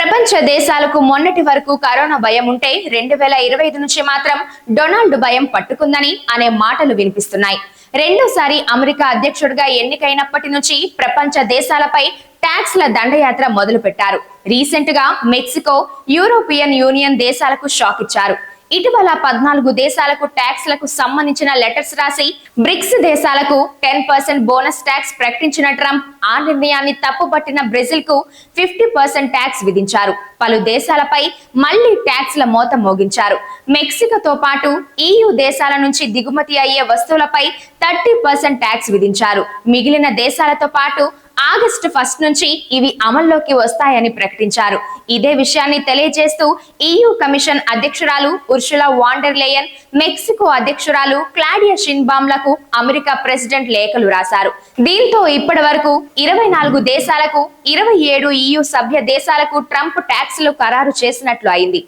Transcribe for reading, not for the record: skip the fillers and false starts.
ప్రపంచ దేశాలకు మొన్నటి వరకు కరోనా భయం ఉంటే 2025 నుంచి మాత్రం డొనాల్డ్ భయం పట్టుకుందని అనే మాటలు వినిపిస్తున్నాయి. రెండోసారి అమెరికా అధ్యక్షుడిగా ఎన్నికైనప్పటి నుంచి ప్రపంచ దేశాలపై ట్యాక్స్ల దండయాత్ర మొదలు పెట్టారు. రీసెంట్ గా మెక్సికో, యూరోపియన్ యూనియన్ దేశాలకు షాక్ ఇచ్చారు. ఇటీవల 14 దేశాలకు ట్యాక్స్లకు సంబంధించిన లెటర్స్ రాసి బ్రిక్స్ దేశాలకు 10% బోనస్ ట్యాక్స్ ప్రకటించిన ట్రంప్ ఆ నిర్ణయాన్ని తప్పుపట్టిన బ్రెజిల్ కు 50% ట్యాక్స్ విధించారు. పలు దేశాలపై మళ్లీ ట్యాక్స్ల మోత మోగించారు. మెక్సికోతో పాటు EU దేశాల నుంచి దిగుమతి అయ్యే వస్తువులపై 30% ట్యాక్స్ విధించారు. మిగిలిన దేశాలతో పాటు ఆగస్టు 1 నుంచి ఇవి అమల్లోకి వస్తాయని ప్రకటించారు. ఇదే విషయాన్ని తెలియజేస్తూ EU కమిషన్ అధ్యక్షురాలు Ursula van der Leyen, Mexico అధ్యక్షురాలు క్లాడియా షిన్బామ్లకు అమెరికా ప్రెసిడెంట్ లేఖలు రాశారు. దీంతో ఇప్పటి వరకు 24 దేశాలకు, 27 EU సభ్య దేశాలకు ట్రంప్ ట్యాక్స్లు ఖరారు చేసినట్లు అయింది.